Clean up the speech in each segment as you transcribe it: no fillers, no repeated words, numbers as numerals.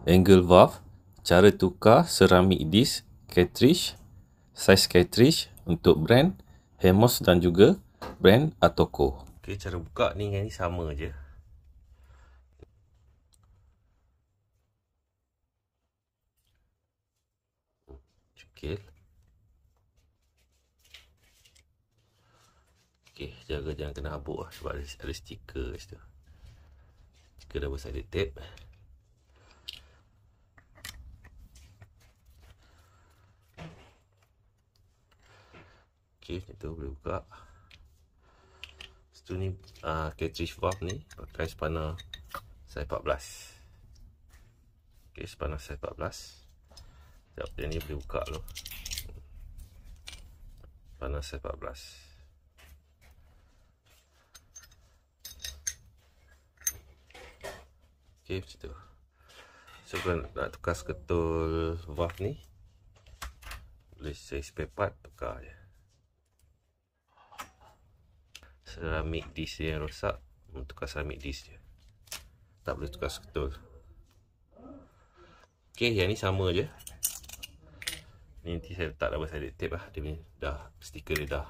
angle valve, cara tukar ceramic disc, cartridge, size cartridge untuk brand Hemos dan juga brand Atoko. Okay, cara buka ni dengan ni sama je. Cukil. Okay, jaga jangan kena habuk lah, sebab ada stiker kat situ. Stiker double sided tape. Okay, macam tu boleh buka. Lepas tu ni cartridge valve ni pakai spanner size 14. Okay, spanner size 14. Sekejap, yang ni boleh buka tu. Spanner size 14. Okay, macam tu. So, kalau nak tukar seketul valve ni, boleh saya spare part, tukar je. Ceramic disc yang rosak, tukar ceramic disc je. Tak boleh tukar seketul. Okay, yang ni sama je. Ni nanti saya letak double sided tape lah. Dia punya dah, stiker dia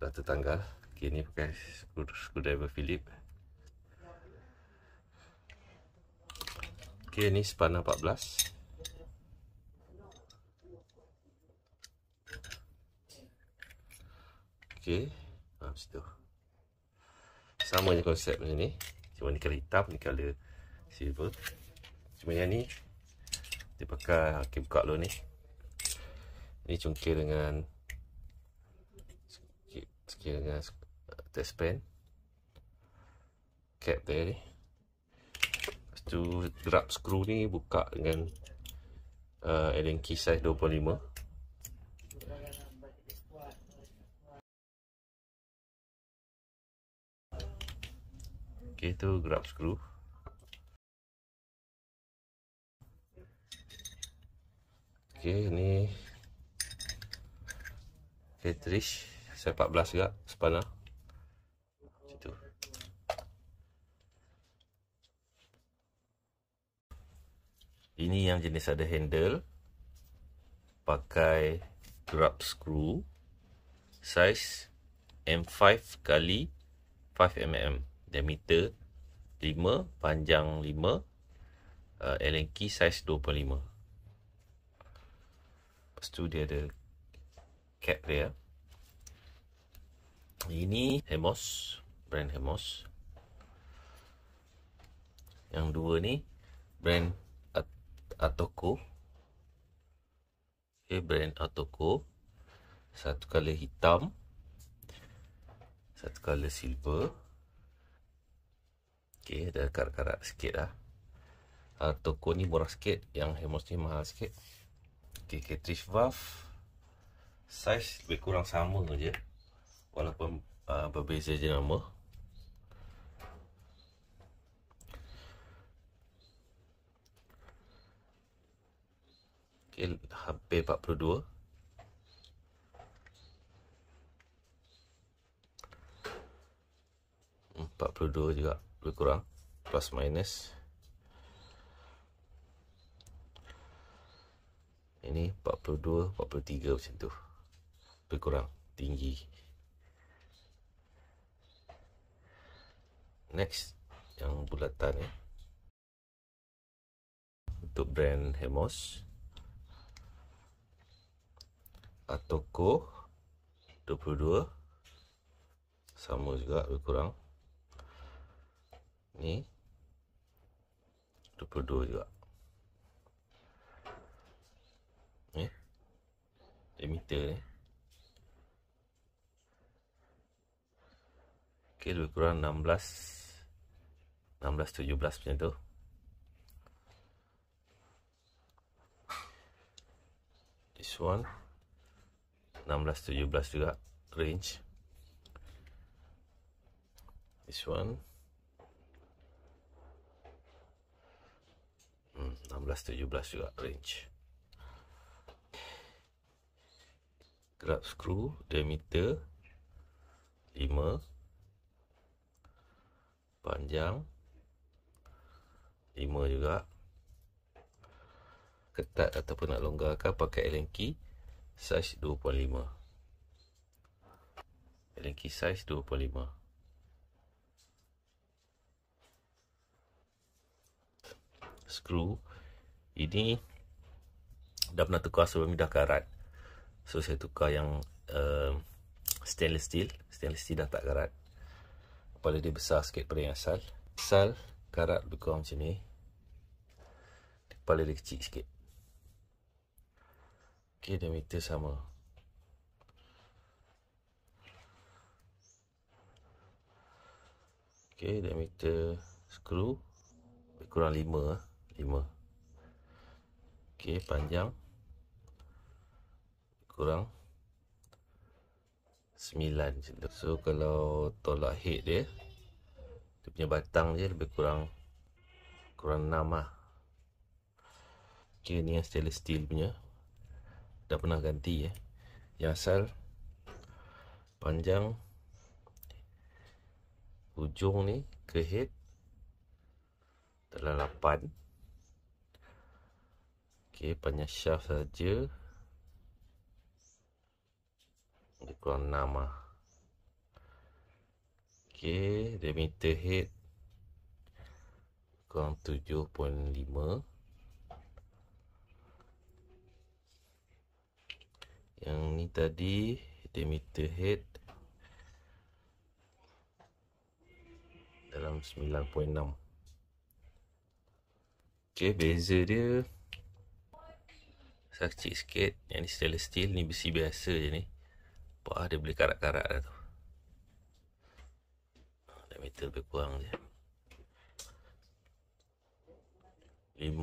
dah tertanggal. Okay, ni pakai screwdriver Phillips. Okay, ni spanner 14. Okay, macam tu. Sama je konsep macam ni. Cuma ni colour hitam, ni colour silver. Cuma yang ni dia pakai, okay, buka dulu ni. Ni cungkil dengan test pen. Cap dia ni. Lepas tu grab screw ni buka dengan Allen key size 25. Okay, tu grab screw. Okay, ni cartridge size 14 juga, spanner. Macam tu. Ini yang jenis ada handle. Pakai grab screw size M5 kali 5mm, diameter 5, panjang 5, Allen key size 25. Lepas tu dia ada cap dia. Ini Hemos, brand Hemos. Yang dua ni brand Atoko. Okay, brand Atoko. Satu color hitam, satu color silver. Okay, ada karat-karat sikit lah. Atoko ni murah sikit, yang Hemos ni mahal sikit. Okay, cartridge valve size lebih kurang sama je, walaupun berbeza je nama. Okay, hampir 42. juga lebih kurang, plus minus. Ini 42, 43 macam tu, lebih kurang tinggi. Next, yang bulatan ya, untuk brand Hemos. Atoko 22, sama juga lebih kurang. Ni 22 juga. Ni diameter ni. Okay, lebih kurang 16-17 macam tu. This one 16-17 juga range. This one 16-17 juga range. Grab screw diameter 5, panjang 5 juga. Ketat ataupun nak longgarkan pakai Allen key size 2.5. Allen key size 2.5. Skru ini dah pernah tukar sebelum ni, dah karat. So saya tukar yang stainless steel. Stainless steel dah tak karat. Kepala dia besar sikit pada yang asal. Asal karat lebih kurang macam ni. Kepala dia kecil sikit. Ok, diameter sama. Ok, diameter skru lebih kurang 5. Ok, panjang lebih kurang 9 macam tu. So kalau tolak head dia punya batang dia lebih kurang 6 lah. Ok, ni yang stainless steel punya. Dah pernah ganti Yang asal panjang hujung ni ke head adalah 8. Ok, panjang shaft saja lebih kurang 6 lah. Ok, diameter head kurang 7.5. Yang ni tadi diameter head dalam 9.6. Ok, beza dia kecil sikit. Yang ni stainless steel, ni besi biasa je ni. Dia boleh karat-karat dah tu. Diameter lebih kurang je 5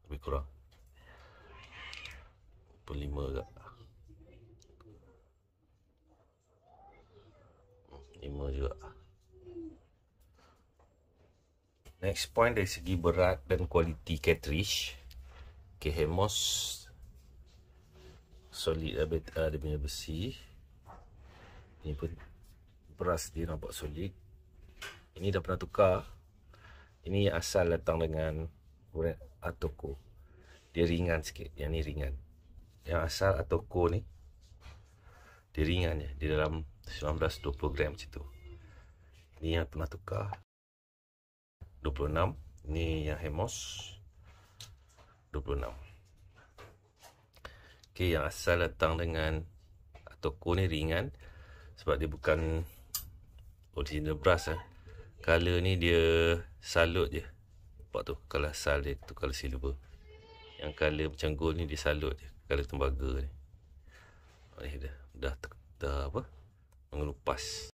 lebih kurang 5 agak 5 juga. Next point dari segi berat dan kualiti cartridge. Okay, Hemos solid dia punya besi. Ini pun beras dia nampak solid. Ini dah pernah tukar. Ini asal datang dengan brand Atoko. Dia ringan sikit. Yang ni ringan. Yang asal Atoko ni dia ringan je. Di dalam 19-20 gram macam tu. Ini yang pernah tukar 26. Ni yang Hemos 26. Okay, yang asal datang dengan Atoko ni ringan sebab dia bukan original brass Color ni dia salut je. Nampak tu, color asal dia tu color silver. Yang color macam gold ni dia salut je, color tembaga ni. Ni dah apa? Mengelupas.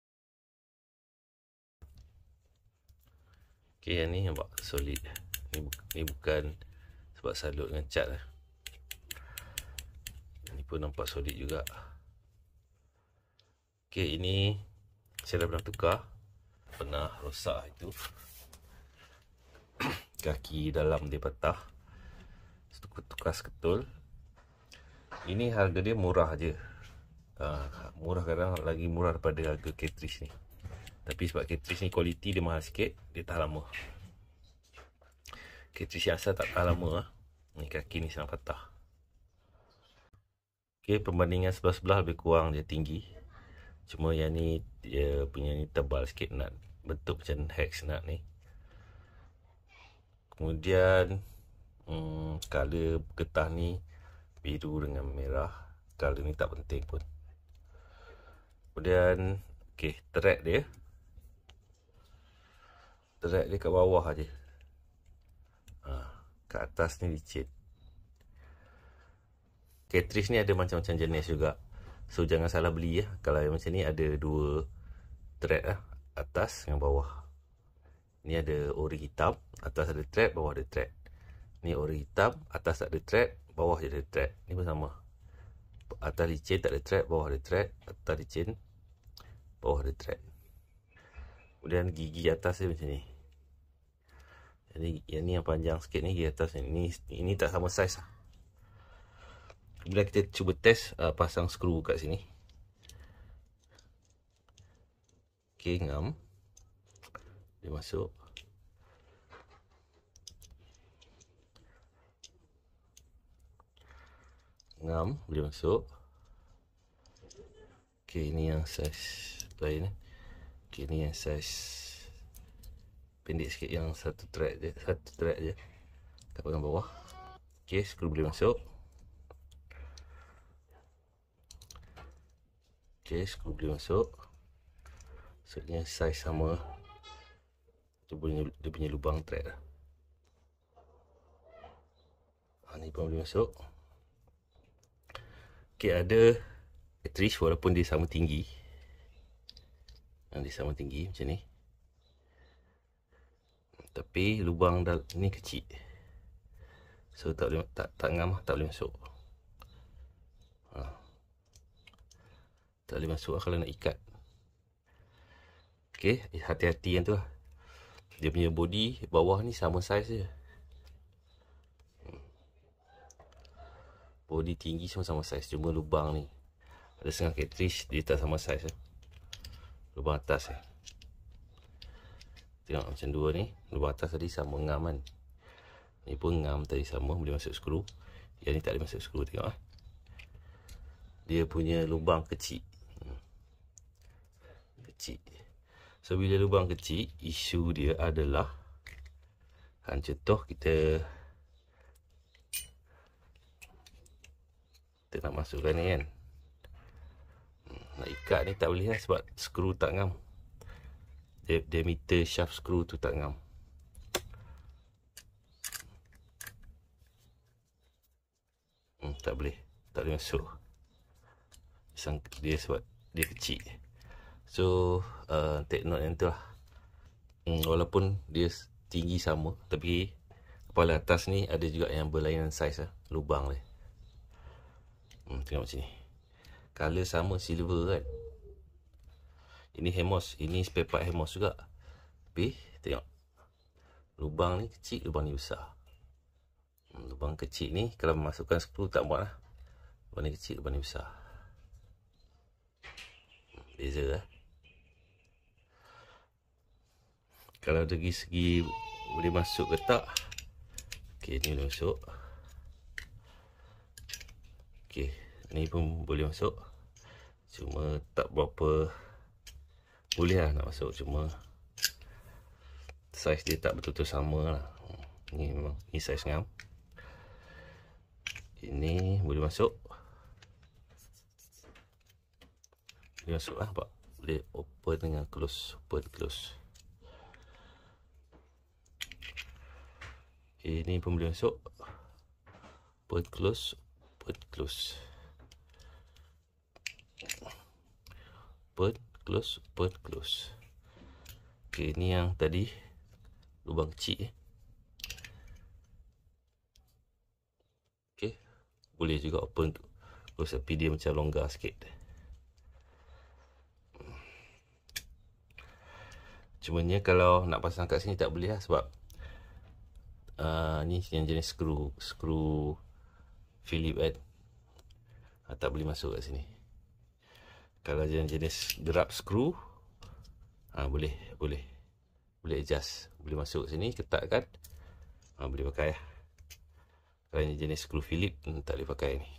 Okay, yang ni nampak solid. Ni bukan sebab salut dengan cat lah. Ni pun nampak solid juga. Okay, ini saya dah pernah tukar. Pernah rosak itu. Kaki dalam dia patah. Tukar seketul. Ini harga dia murah je. Murah, kadang lagi murah daripada harga cartridge ni. Tapi sebab cartridge ni kualiti dia mahal sikit, dia tahan lama. Cartridge yang asal tak tahan lama. Ni kaki ni senang patah. Okay, perbandingan sebelah-sebelah lebih kurang dia tinggi. Cuma yang ni dia punya ni tebal sikit, nut bentuk macam hex nut ni. Kemudian color getah ni biru dengan merah. Color ni tak penting pun. Kemudian okay, thread dia kat bawah aja. Kat atas ni licin. Cartridge ni ada macam-macam jenis juga. So jangan salah beli Kalau yang macam ni ada 2 thread atas dengan bawah. Ni ada ori hitam, atas ada thread, bawah ada thread. Ni ori hitam, atas tak ada thread, bawah je ada thread. Ni pun sama. Atas licin tak ada thread, bawah ada thread. Atas licin, bawah ada thread. Kemudian gigi atas dia macam ni. Jadi yang ni yang panjang sikit ni, gigi atas ni. Ini tak sama saiz Kemudian kita cuba test pasang skru kat sini. Okay, ngam. Dia masuk. ngam boleh masuk. Okey, ni yang saiz lain. Okey, ni yang saiz pendek sikit, yang satu thread je, tak pegang bawah. Okey, skru boleh masuk. Okey, skru boleh masuk. Maksudnya saiz sama. Dia punya lubang thread lah. Ni pun boleh masuk. Okey, ada cartridge walaupun dia sama tinggi. Dia sama tinggi macam ni. Tapi lubang ni kecil. So tak boleh, tak ngam, tak boleh masuk. Tak boleh masuk kalau nak ikat. Okey, hati-hati yang tu lah. Dia punya body bawah ni sama saiz je. Body tinggi semua sama saiz, cuma lubang ni ada setengah cartridge dia tak sama saiz. Lubang atas tengok macam dua ni, lubang atas tadi sama ngam kan. Ni pun ngam tadi sama, boleh masuk skru. Yang ni tak boleh masuk skru, tengok dia punya lubang kecil. So bila lubang kecil, isu dia adalah contoh kita nak masukkan ni kan, nak ikat ni tak boleh lah sebab skru tak ngam. Diameter shaft skru tu tak ngam. Tak boleh masuk. Dia sebab dia kecil. So take note yang tu lah. Walaupun dia tinggi sama, tapi kepala atas ni ada juga yang berlainan saiz lah, lubang dia. Tengok macam ni. Color sama, silver kan. Ini Hemos, ini spare part Hemos juga. Tapi tengok, lubang ni kecil, lubang ni besar. Lubang kecil ni kalau masukkan skru tak muat lah. Lubang ni kecil, lubang ni besar. Beza lah. Kalau dari segi boleh masuk ke tak. Okey, ni boleh masuk. Okey, ni pun boleh masuk. Cuma tak berapa boleh lah nak masuk. Cuma saiz dia tak betul-betul sama lah. Ni memang, ni saiz ngam. Ini boleh masuk. Boleh masuk lah, nampak? Boleh open dengan close. Open, close. Ini pun boleh masuk. Open, close. Open, close. Open, close, open, close. Okey, ni yang tadi lubang kecil. Okey, boleh juga open tu. Tapi dia macam longgar sikit. Cumanya kalau nak pasang kat sini tak boleh lah sebab ni yang jenis skru Philip kan. Tak boleh masuk kat sini. Kalau jenis gerab skru, boleh adjust, boleh masuk sini, ketatkan, boleh pakai lah. Kalau ini jenis skru Philip, tak boleh pakai ni.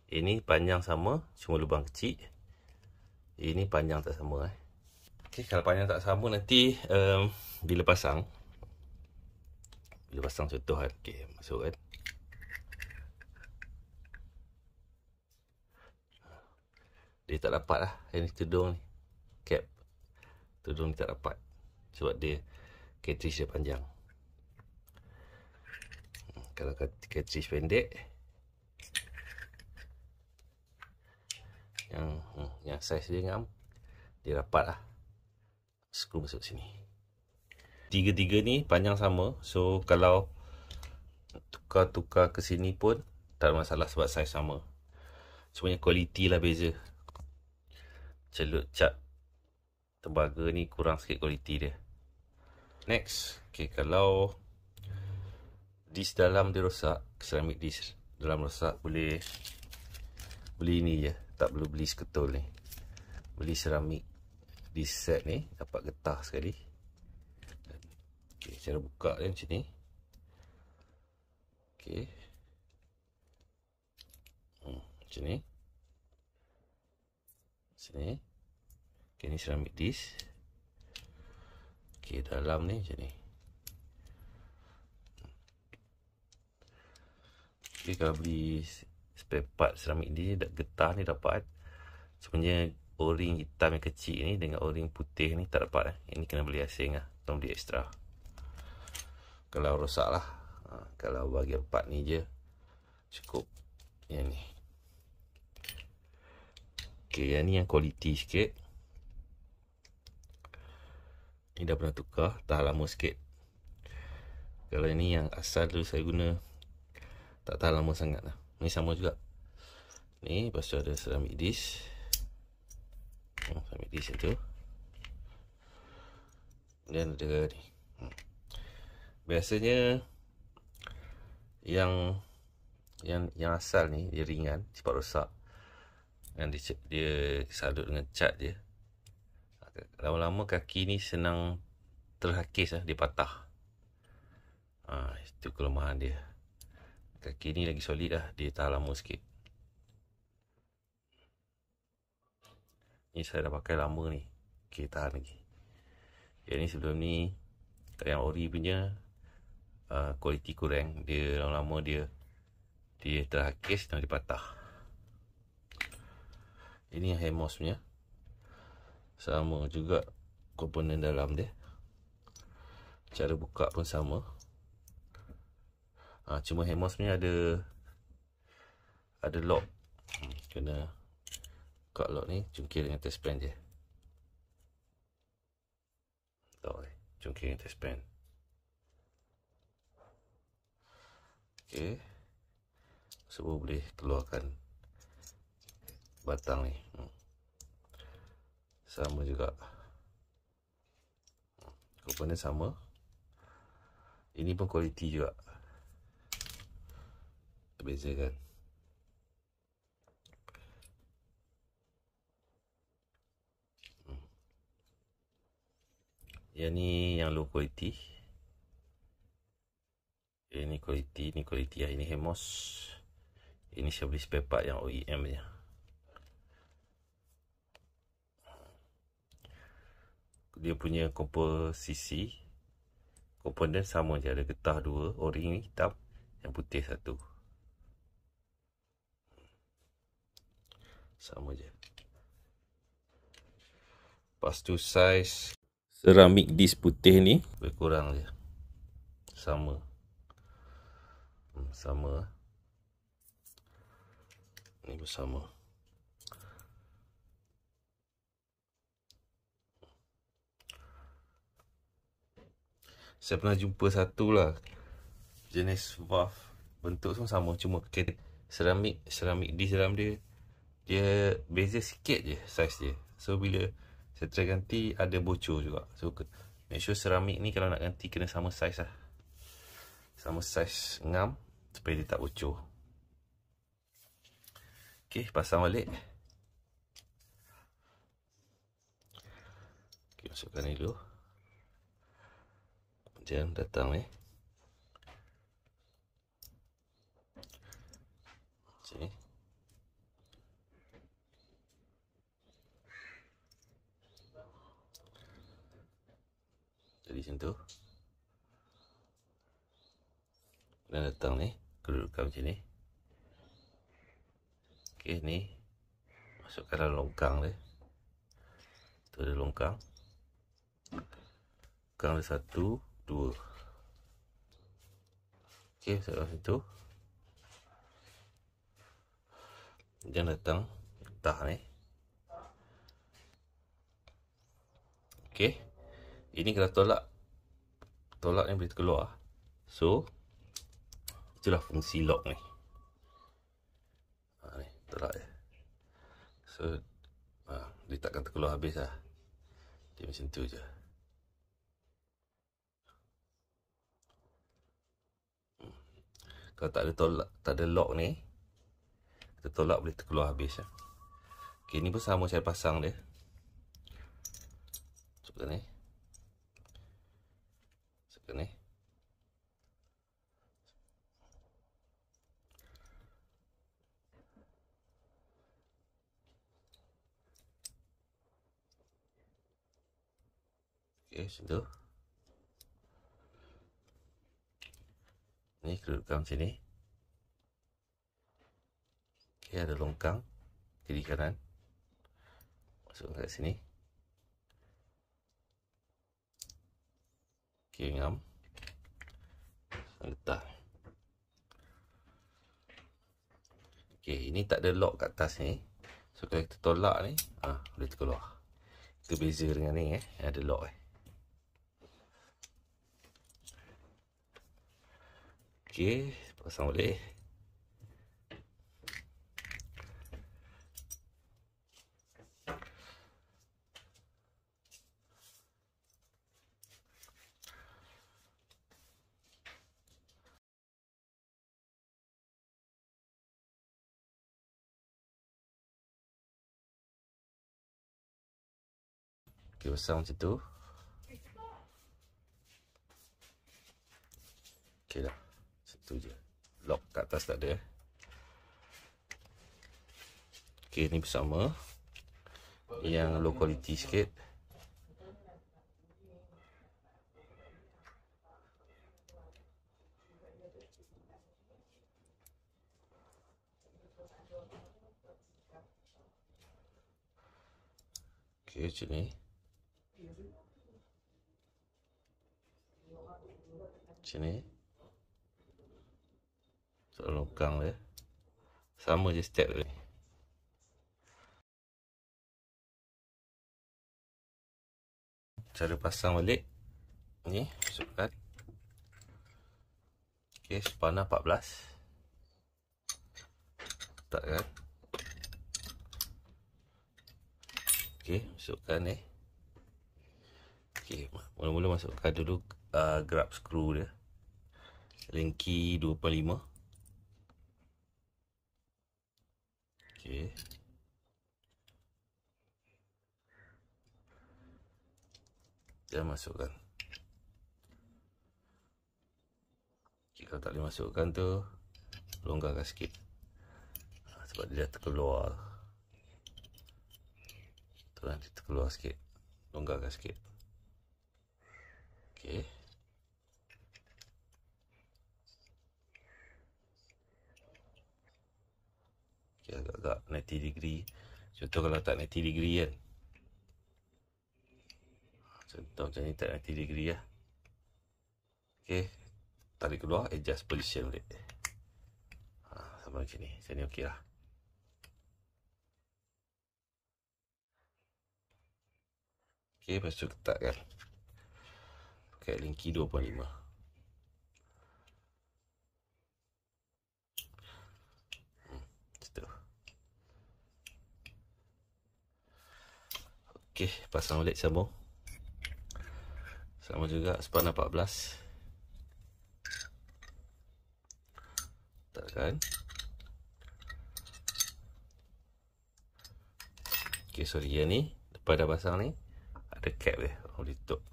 Ini panjang sama, cuma lubang kecil. Ini panjang tak sama. Okay, kalau panjang tak sama nanti bila pasang contoh kan, okay, masuk kan. Dia tak dapat lah. Ini tudung ni, cap tudung ni tak dapat sebab dia cartridge dia panjang. Kalau cartridge pendek, yang saiz dia ngam, dia dapat lah skru masuk sini. Tiga-tiga ni panjang sama, so kalau tukar-tukar ke sini pun tak ada masalah sebab saiz sama. Semuanya kualiti lah beza. Celut cat tembaga ni kurang sikit kualiti dia. Next, okay, kalau disk dalam dia rosak, ceramic disk dalam rosak, boleh beli ni je, tak perlu beli seketul ni. Beli ceramic disk set ni, dapat getah sekali. Okay, cara buka dia macam ni. Okay, Macam ni. Sini. Okay, ni ceramic disc. Okay, dalam ni macam ni. Okay, kalau beli spare part ceramic disc, getah ni dapat. Sebenarnya o-ring hitam yang kecil ni dengan o-ring putih ni tak dapat. Ini kena beli asing lah. Atau beli ekstra. Kalau rosak lah. Kalau bahagian part ni je, cukup yang ni. Okay, yang ni yang quality sikit. Ni dah pernah tukar, tahan lama sikit. Kalau ni yang asal dulu saya guna, tak tahan lama sangat lah. Ni sama juga. Ni, lepas tu ada ceramic disc. Ceramic disc tu. Dan ada ni. Biasanya yang asal ni dia ringan, cepat rosak. Dan dia salut dengan cat je. Lama-lama kaki ni senang terhakis lah, dia patah. Itu kelemahan dia. Kaki ni lagi solid lah, dia tahan lama sikit. Ni saya dah pakai lama ni. Okay, tahan lagi. Yang ni sebelum ni, yang ori punya kualiti kurang. Dia lama-lama dia terhakis dan dia patah. Ini yang Hemos punya. Sama juga komponen dalam dia. Cara buka pun sama. Cuma Hemos punya ada lock. Kena buka lock ni, cungkil dengan test pen je. Cungkil dengan test pen. Okay. Semua boleh keluarkan batang ni. Sama juga. Komponen sama. Ini pun kualiti juga. Berbeza kan. Yang ni yang low quality. Ini quality, ini quality. Ini Hemos. Ini saya beli spare part yang OEM nya. Dia punya komposisi komponen sama je. Ada getah 2, o-ring hitam, yang putih 1. Sama je. Lepas tu saiz ceramic disc putih ni lebih kurang je. Sama. Sama. Ni bersama. Saya pernah jumpa satu lah, jenis valve, bentuk semua sama, cuma ceramic disc dalam dia beza sikit je saiz dia. So bila saya try ganti, ada bocor juga. So make sure ceramic ni kalau nak ganti kena sama saiz lah. Sama saiz ngam supaya dia tak bocor. Okay, pasang balik. Okay, masukkan ni dulu. Jam datang ni. Sini. Jadi macam tu. Dan datang ni, kedudukan macam ni. Okay, ni masukkan dalam longkang dia. Tu ada longkang. Longkang ada 1, 2. Okay, masukkan situ. Jangan datang getah ni. Okay, ini kalau tolak ni boleh keluar. So itulah fungsi lock ni. Ni tolak dia. So dia takkan terkeluar habis lah. Dia macam tu je. Kalau tak ada lock ni, kita tolak boleh terkeluar habis lah. Okay, ni pun sama cara pasang dia. Masukkan ni. Masukkan ni. Okey, macam tu. Ni kedudukan macam ni. Okey, ada longkang kiri kanan. Masukkan kat sini. Okey, ngam. Letak. Okey, ini tak ada lock kat atas ni. So kalau kita tolak ni, boleh terkeluar. Itu beza dengan ni ada lock Okey, pasang balik. Okey, pasang macam tu. Okey dah. Macam tu je. Lock kat atas tak ada. Okey, ni bersama. Yang low quality sikit. Okey, macam ni. Macam ni. So, longkang dia. Sama je step dia. Cara pasang balik. Ni, masukkan. Okey, spana 14. Letakkan. Okey, masukkan ni. Okey, mula-mula masukkan dulu grab screw dia. Linky 2.5. Okey. Jangan masukkan. Okay, kalau tak boleh masukkan tu, longgarkan sikit. Sebab dia dah terkeluar. Tu kan, dia terkeluar sikit. Longgarkan sikit. Okey. Okay, agak-agak 90 degree. Contoh kalau tak 90 degree kan. Contoh macam ni tak 90 degree lah. Okey. Tarik keluar, adjust position balik. Sama macam ni. Macam ni okey lah. Okey, lepas tu letakkan. Pakai Linky 2.5. Okey, pasang balik sambung. Sama juga spana 14. Letakkan. Okey, sorry yang ni lepas dah pasang ni ada cap dia. Boleh tutup.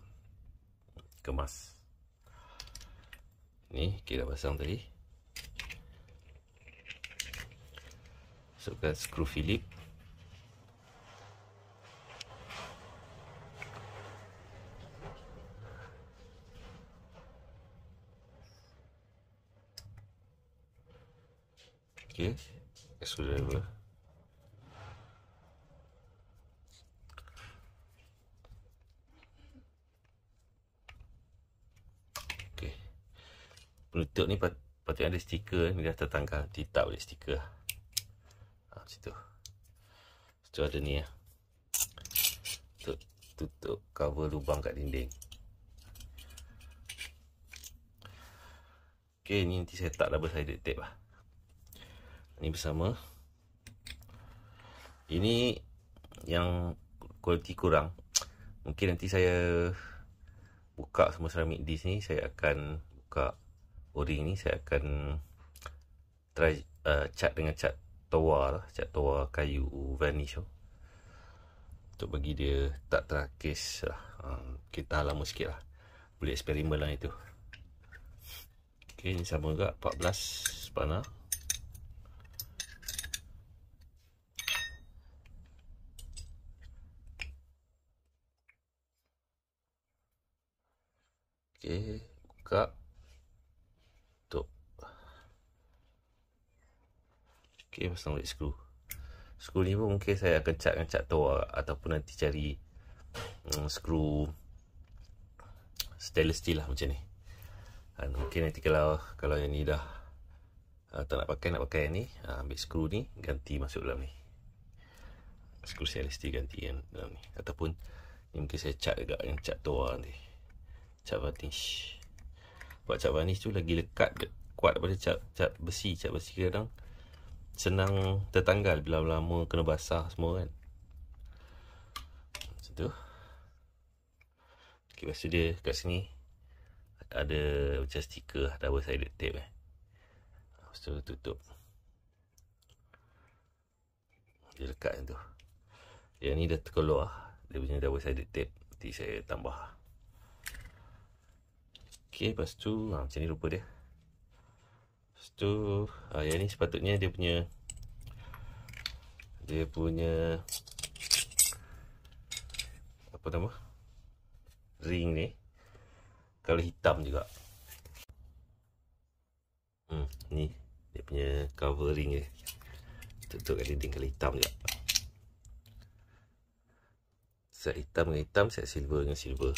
Kemas. Ni kita dah pasang tadi. Masukkan skru Philip. Okey, screwdriver. Okey. Penutup ni patutnya ada stiker ni, dah tertanggal. Nanti tak boleh stiker. Macam tu. Lepas tu ada ni ya. Tutup cover lubang kat dinding. Okey, ni nanti saya tak double sided tape lah. Ni bersama. Ini yang kualiti kurang. Mungkin nanti saya buka semua ceramic disc ni, saya akan buka o-ring ni, saya akan try cat dengan cat toa lah, cat toa kayu varnish untuk bagi dia tak terakis lah. Kita lama sikit lah, boleh eksperimen lah itu. Ok, ni sama juga 14 spana. Okey, buka. Tutup. Okey, pasang balik skru. Skru ni pun mungkin saya akan cat dengan cat tua, ataupun nanti cari skru stainless steel lah macam ni. Mungkin nanti kalau yang ni dah tak nak pakai yang ni, ambil skru ni, ganti masuk dalam ni. Skru stainless steel ganti yang dalam ni. Ataupun ni mungkin saya cat juga yang cat tua nanti. Cat varnish. Buat cat varnish tu lagi lekat, kuat daripada cat besi. Cat besi kadang senang tertanggal bila lama kena basah semua kan. Macam tu. Okay, lepas tu dia kat sini ada macam stiker double sided tape Lepas tu tutup. Dia lekat macam tu. Yang ni dah terkeluar, dia punya double sided tape. Nanti saya tambah. Okay, lepas tu macam ni rupa dia. Lepas tu yang ni sepatutnya dia punya apa nama, ring ni kalau hitam juga. Ni dia punya covering dia. Tutup kat dinding kalau hitam juga. Set hitam dengan hitam, set silver dengan silver.